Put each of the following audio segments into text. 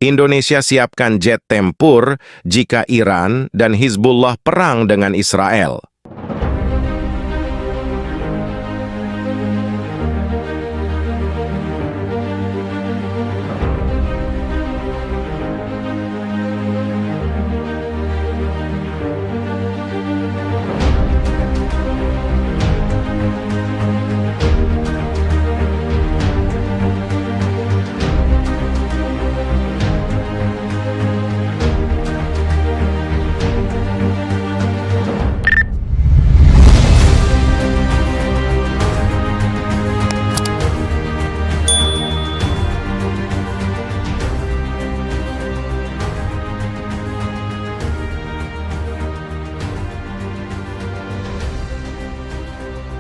Indonesia siapkan jet tempur jika Iran dan Hizbullah perang dengan Israel.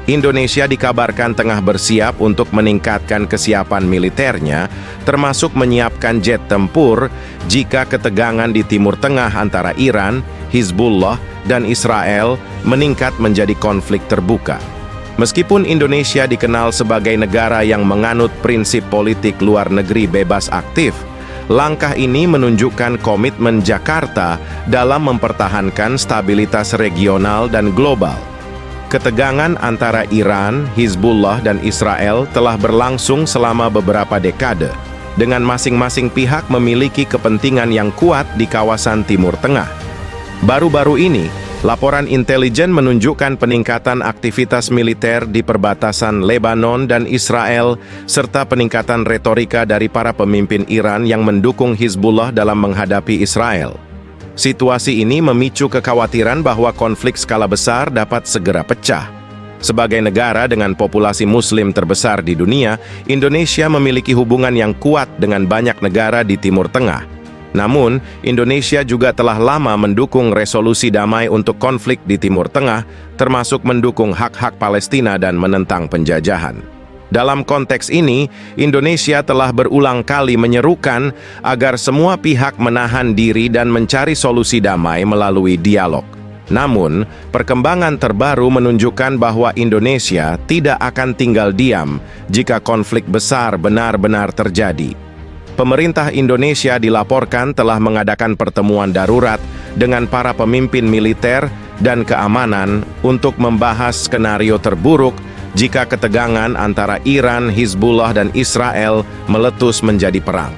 Indonesia dikabarkan tengah bersiap untuk meningkatkan kesiapan militernya, termasuk menyiapkan jet tempur jika ketegangan di Timur Tengah antara Iran, Hizbullah, dan Israel meningkat menjadi konflik terbuka. Meskipun Indonesia dikenal sebagai negara yang menganut prinsip politik luar negeri bebas aktif, langkah ini menunjukkan komitmen Jakarta dalam mempertahankan stabilitas regional dan global. Ketegangan antara Iran, Hizbullah, dan Israel telah berlangsung selama beberapa dekade, dengan masing-masing pihak memiliki kepentingan yang kuat di kawasan Timur Tengah. Baru-baru ini, laporan intelijen menunjukkan peningkatan aktivitas militer di perbatasan Lebanon dan Israel, serta peningkatan retorika dari para pemimpin Iran yang mendukung Hizbullah dalam menghadapi Israel. Situasi ini memicu kekhawatiran bahwa konflik skala besar dapat segera pecah. Sebagai negara dengan populasi Muslim terbesar di dunia, Indonesia memiliki hubungan yang kuat dengan banyak negara di Timur Tengah. Namun, Indonesia juga telah lama mendukung resolusi damai untuk konflik di Timur Tengah, termasuk mendukung hak-hak Palestina dan menentang penjajahan. Dalam konteks ini, Indonesia telah berulang kali menyerukan agar semua pihak menahan diri dan mencari solusi damai melalui dialog. Namun, perkembangan terbaru menunjukkan bahwa Indonesia tidak akan tinggal diam jika konflik besar benar-benar terjadi. Pemerintah Indonesia dilaporkan telah mengadakan pertemuan darurat dengan para pemimpin militer dan keamanan untuk membahas skenario terburuk jika ketegangan antara Iran, Hizbullah, dan Israel meletus menjadi perang.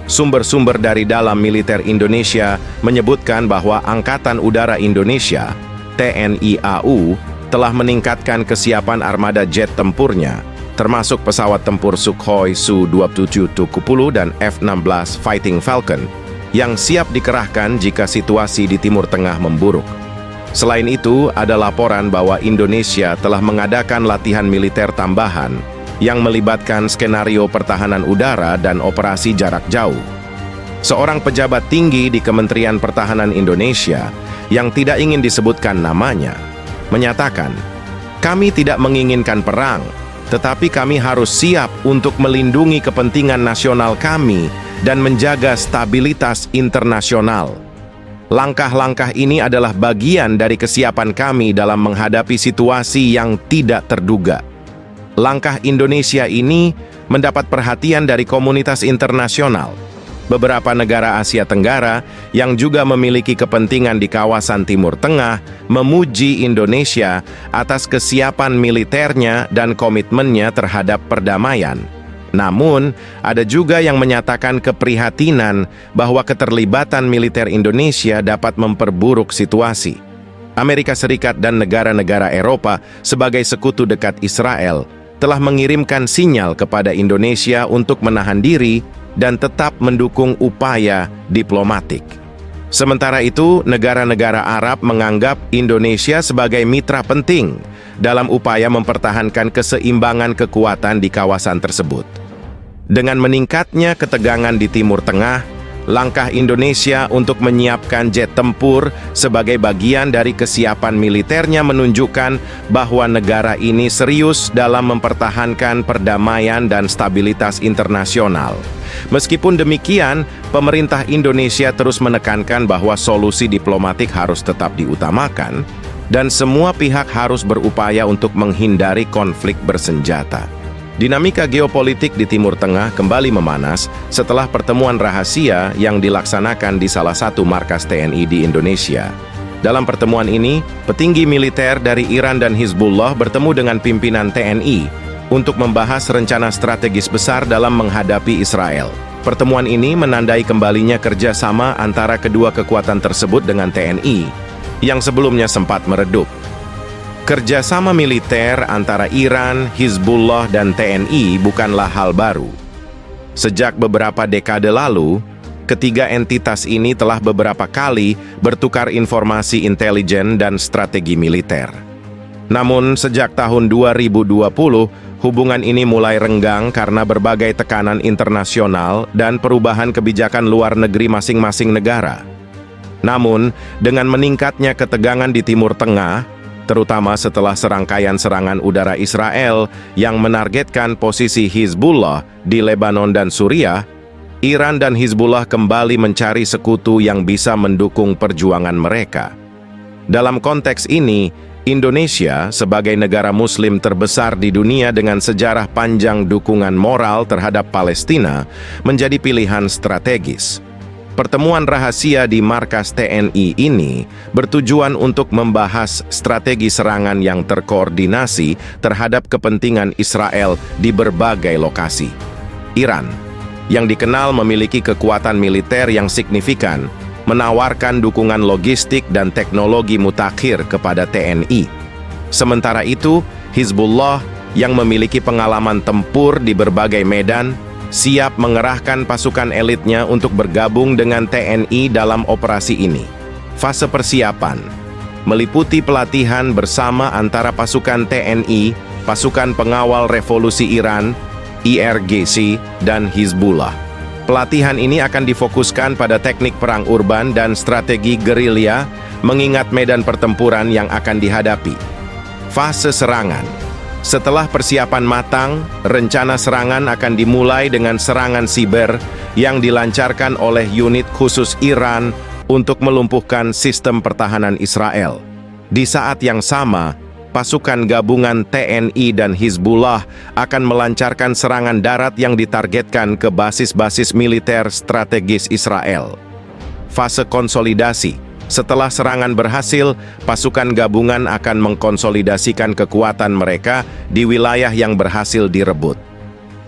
Sumber-sumber dari dalam militer Indonesia menyebutkan bahwa Angkatan Udara Indonesia, TNI AU, telah meningkatkan kesiapan armada jet tempurnya, termasuk pesawat tempur Sukhoi Su-27 Tugu dan F-16 Fighting Falcon, yang siap dikerahkan jika situasi di Timur Tengah memburuk. Selain itu, ada laporan bahwa Indonesia telah mengadakan latihan militer tambahan yang melibatkan skenario pertahanan udara dan operasi jarak jauh. Seorang pejabat tinggi di Kementerian Pertahanan Indonesia yang tidak ingin disebutkan namanya menyatakan, "Kami tidak menginginkan perang, tetapi kami harus siap untuk melindungi kepentingan nasional kami dan menjaga stabilitas internasional. Langkah-langkah ini adalah bagian dari kesiapan kami dalam menghadapi situasi yang tidak terduga." Langkah Indonesia ini mendapat perhatian dari komunitas internasional. Beberapa negara Asia Tenggara yang juga memiliki kepentingan di kawasan Timur Tengah memuji Indonesia atas kesiapan militernya dan komitmennya terhadap perdamaian. Namun, ada juga yang menyatakan keprihatinan bahwa keterlibatan militer Indonesia dapat memperburuk situasi. Amerika Serikat dan negara-negara Eropa sebagai sekutu dekat Israel telah mengirimkan sinyal kepada Indonesia untuk menahan diri dan tetap mendukung upaya diplomatik. Sementara itu, negara-negara Arab menganggap Indonesia sebagai mitra penting dalam upaya mempertahankan keseimbangan kekuatan di kawasan tersebut. Dengan meningkatnya ketegangan di Timur Tengah, langkah Indonesia untuk menyiapkan jet tempur sebagai bagian dari kesiapan militernya menunjukkan bahwa negara ini serius dalam mempertahankan perdamaian dan stabilitas internasional. Meskipun demikian, pemerintah Indonesia terus menekankan bahwa solusi diplomatik harus tetap diutamakan dan semua pihak harus berupaya untuk menghindari konflik bersenjata. Dinamika geopolitik di Timur Tengah kembali memanas setelah pertemuan rahasia yang dilaksanakan di salah satu markas TNI di Indonesia. Dalam pertemuan ini, petinggi militer dari Iran dan Hizbullah bertemu dengan pimpinan TNI untuk membahas rencana strategis besar dalam menghadapi Israel. Pertemuan ini menandai kembalinya kerjasama antara kedua kekuatan tersebut dengan TNI, yang sebelumnya sempat meredup. Kerjasama militer antara Iran, Hizbullah, dan TNI bukanlah hal baru. Sejak beberapa dekade lalu, ketiga entitas ini telah beberapa kali bertukar informasi intelijen dan strategi militer. Namun, sejak tahun 2020, hubungan ini mulai renggang karena berbagai tekanan internasional dan perubahan kebijakan luar negeri masing-masing negara. Namun, dengan meningkatnya ketegangan di Timur Tengah, terutama setelah serangkaian serangan udara Israel yang menargetkan posisi Hizbullah di Lebanon dan Suriah, Iran dan Hizbullah kembali mencari sekutu yang bisa mendukung perjuangan mereka. Dalam konteks ini, Indonesia sebagai negara Muslim terbesar di dunia dengan sejarah panjang dukungan moral terhadap Palestina menjadi pilihan strategis. Pertemuan rahasia di markas TNI ini bertujuan untuk membahas strategi serangan yang terkoordinasi terhadap kepentingan Israel di berbagai lokasi. Iran, yang dikenal memiliki kekuatan militer yang signifikan, menawarkan dukungan logistik dan teknologi mutakhir kepada TNI. Sementara itu, Hizbullah yang memiliki pengalaman tempur di berbagai medan, siap mengerahkan pasukan elitnya untuk bergabung dengan TNI dalam operasi ini. Fase persiapan meliputi pelatihan bersama antara pasukan TNI, pasukan pengawal revolusi Iran, IRGC, dan Hizbullah. Pelatihan ini akan difokuskan pada teknik perang urban dan strategi gerilya, mengingat medan pertempuran yang akan dihadapi. Fase serangan. Setelah persiapan matang, rencana serangan akan dimulai dengan serangan siber yang dilancarkan oleh unit khusus Iran untuk melumpuhkan sistem pertahanan Israel. Di saat yang sama, pasukan gabungan TNI dan Hizbullah akan melancarkan serangan darat yang ditargetkan ke basis-basis militer strategis Israel. Fase konsolidasi. Setelah serangan berhasil, pasukan gabungan akan mengkonsolidasikan kekuatan mereka di wilayah yang berhasil direbut.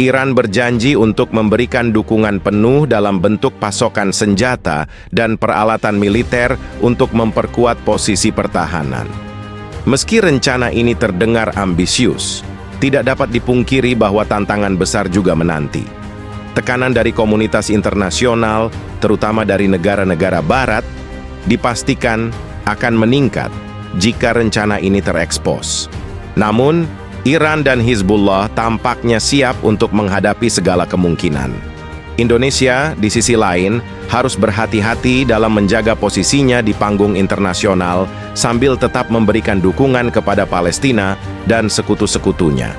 Iran berjanji untuk memberikan dukungan penuh dalam bentuk pasokan senjata dan peralatan militer untuk memperkuat posisi pertahanan. Meski rencana ini terdengar ambisius, tidak dapat dipungkiri bahwa tantangan besar juga menanti. Tekanan dari komunitas internasional, terutama dari negara-negara Barat, dipastikan akan meningkat jika rencana ini terekspos. Namun, Iran dan Hizbullah tampaknya siap untuk menghadapi segala kemungkinan. Indonesia, di sisi lain, harus berhati-hati dalam menjaga posisinya di panggung internasional sambil tetap memberikan dukungan kepada Palestina dan sekutu-sekutunya.